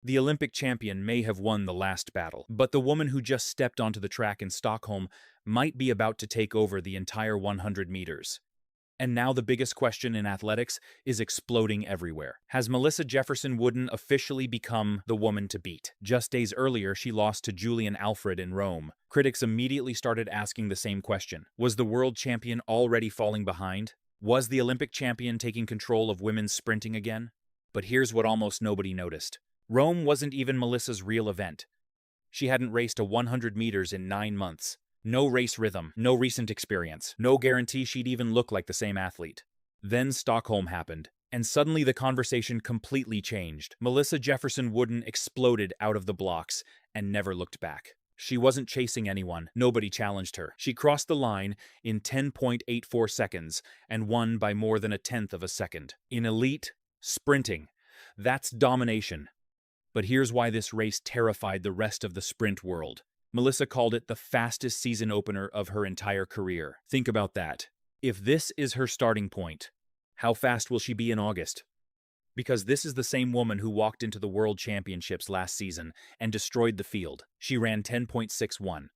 The Olympic champion may have won the last battle, but the woman who just stepped onto the track in Stockholm might be about to take over the entire 100 meters. And now the biggest question in athletics is exploding everywhere. Has Melissa Jefferson-Wooden officially become the woman to beat? Just days earlier, she lost to Julien Alfred in Rome. Critics immediately started asking the same question. Was the world champion already falling behind? Was the Olympic champion taking control of women's sprinting again? But here's what almost nobody noticed. Rome wasn't even Melissa's real event. She hadn't raced a 100 meters in 9 months. No race rhythm, no recent experience, no guarantee she'd even look like the same athlete. Then Stockholm happened, and suddenly the conversation completely changed. Melissa Jefferson-Wooden exploded out of the blocks and never looked back. She wasn't chasing anyone. Nobody challenged her. She crossed the line in 10.84 seconds and won by more than 1/10 of a second. In elite sprinting, that's domination. But here's why this race terrified the rest of the sprint world. Melissa called it the fastest season opener of her entire career. Think about that. If this is her starting point, how fast will she be in August? Because this is the same woman who walked into the World Championships last season and destroyed the field. She ran 10.61.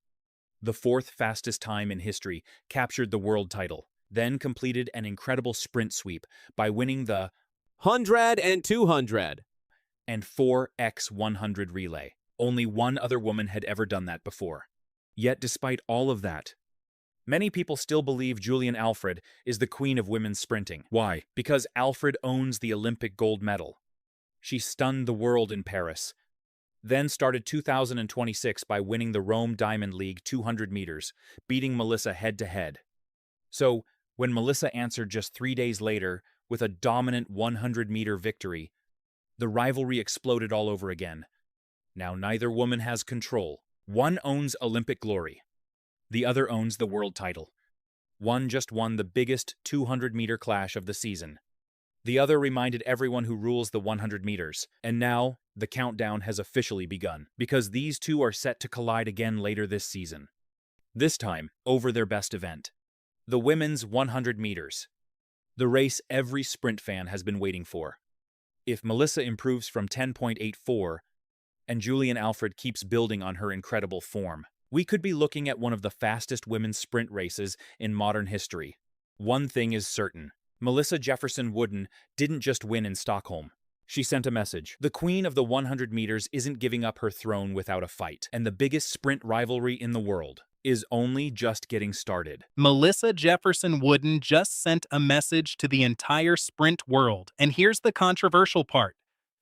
The 4th fastest time in history, captured the world title, then completed an incredible sprint sweep by winning the 100 and 200 and 4x100 relay. Only one other woman had ever done that before. Yet despite all of that, many people still believe Julien Alfred is the queen of women's sprinting. Why? Because Alfred owns the Olympic gold medal. She stunned the world in Paris, then started 2026 by winning the Rome Diamond League 200 meters, beating Melissa head-to-head. So, when Melissa answered just 3 days later with a dominant 100-meter victory, the rivalry exploded all over again. Now neither woman has control. One owns Olympic glory. The other owns the world title. One just won the biggest 200-meter clash of the season. The other reminded everyone who rules the 100 meters. And now, the countdown has officially begun, because these two are set to collide again later this season. This time, over their best event. The women's 100 meters. The race every sprint fan has been waiting for. If Melissa improves from 10.84, and Julien Alfred keeps building on her incredible form, we could be looking at one of the fastest women's sprint races in modern history. One thing is certain. Melissa Jefferson-Wooden didn't just win in Stockholm. She sent a message. The queen of the 100 meters isn't giving up her throne without a fight, and the biggest sprint rivalry in the world is only just getting started. Melissa Jefferson-Wooden just sent a message to the entire sprint world, and here's the controversial part.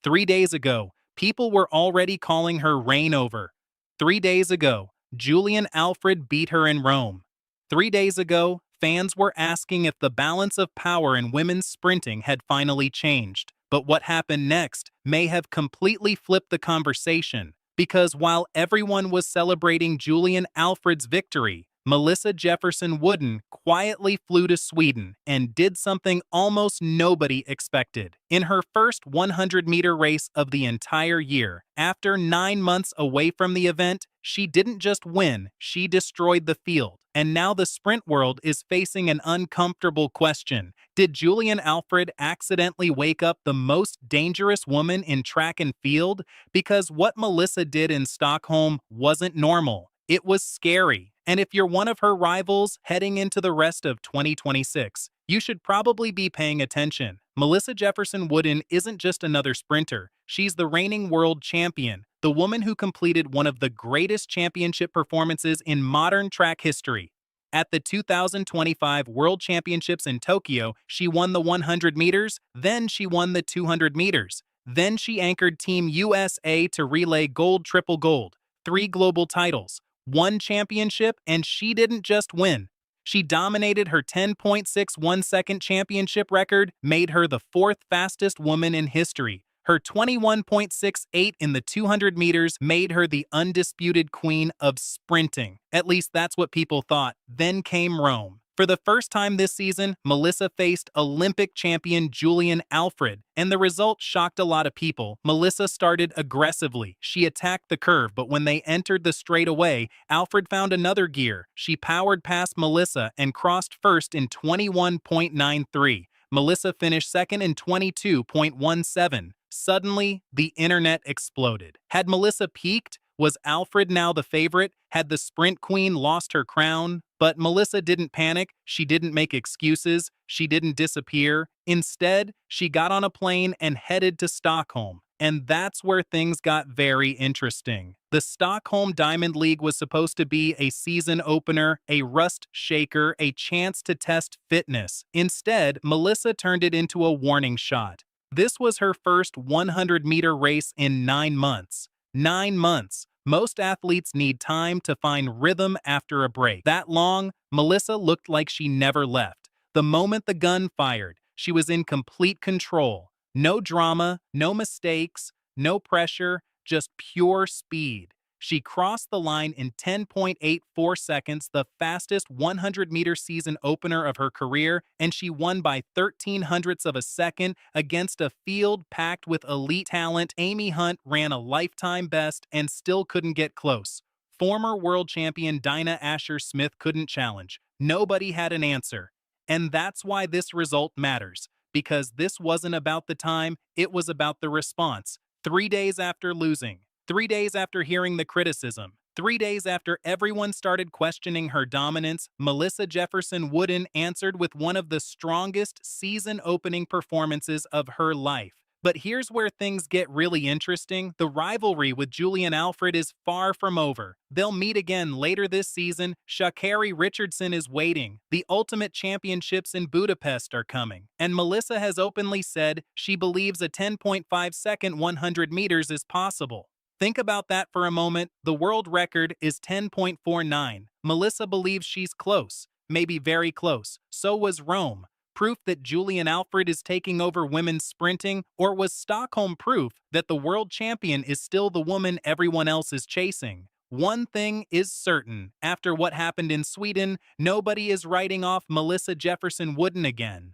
3 days ago, people were already calling her reign over. 3 days ago, Julien Alfred beat her in Rome. 3 days ago, fans were asking if the balance of power in women's sprinting had finally changed. But what happened next may have completely flipped the conversation, because while everyone was celebrating Julien Alfred's victory, Melissa Jefferson-Wooden quietly flew to Sweden and did something almost nobody expected. In her first 100-meter race of the entire year, after 9 months away from the event, she didn't just win, she destroyed the field. And now the sprint world is facing an uncomfortable question. Did Julien Alfred accidentally wake up the most dangerous woman in track and field? Because what Melissa did in Stockholm wasn't normal. It was scary. And if you're one of her rivals heading into the rest of 2026, you should probably be paying attention. Melissa Jefferson-Wooden isn't just another sprinter. She's the reigning world champion, the woman who completed one of the greatest championship performances in modern track history. At the 2025 World Championships in Tokyo, she won the 100 meters, then she won the 200 meters. Then she anchored Team USA to relay gold, triple gold, 3 global titles, 1 championship, and she didn't just win. She dominated. Her 10.61 second championship record made her the 4th fastest woman in history. Her 21.68 in the 200 meters made her the undisputed queen of sprinting. At least that's what people thought. Then came Rome. For the first time this season, Melissa faced Olympic champion Julien Alfred, and the result shocked a lot of people. Melissa started aggressively. She attacked the curve, but when they entered the straightaway, Alfred found another gear. She powered past Melissa and crossed first in 21.93. Melissa finished second in 22.17. Suddenly, the internet exploded. Had Melissa peaked? Was Alfred now the favorite? Had the sprint queen lost her crown? But Melissa didn't panic. She didn't make excuses. She didn't disappear. Instead, she got on a plane and headed to Stockholm. And that's where things got very interesting. The Stockholm Diamond League was supposed to be a season opener, a rust shaker, a chance to test fitness. Instead, Melissa turned it into a warning shot. This was her first 100-meter race in 9 months. 9 months. Most athletes need time to find rhythm after a break. That long, Melissa looked like she never left. The moment the gun fired, she was in complete control. No drama, no mistakes, no pressure, just pure speed. She crossed the line in 10.84 seconds, the fastest 100-meter season opener of her career, and she won by 13 hundredths of a second against a field packed with elite talent. Amy Hunt ran a lifetime best and still couldn't get close. Former world champion Dinah Asher-Smith couldn't challenge. Nobody had an answer. And that's why this result matters. Because this wasn't about the time, it was about the response. 3 days after losing, 3 days after hearing the criticism, 3 days after everyone started questioning her dominance, Melissa Jefferson-Wooden answered with one of the strongest season-opening performances of her life. But here's where things get really interesting. The rivalry with Julien Alfred is far from over. They'll meet again later this season. Sha'Carri Richardson is waiting. The Ultimate Championships in Budapest are coming. And Melissa has openly said she believes a 10.5-second 100 meters is possible. Think about that for a moment. The world record is 10.49. Melissa believes she's close, maybe very close. So was Rome. Proof that Julien Alfred is taking over women's sprinting, or was Stockholm proof that the world champion is still the woman everyone else is chasing? One thing is certain, after what happened in Sweden, nobody is writing off Melissa Jefferson-Wooden again.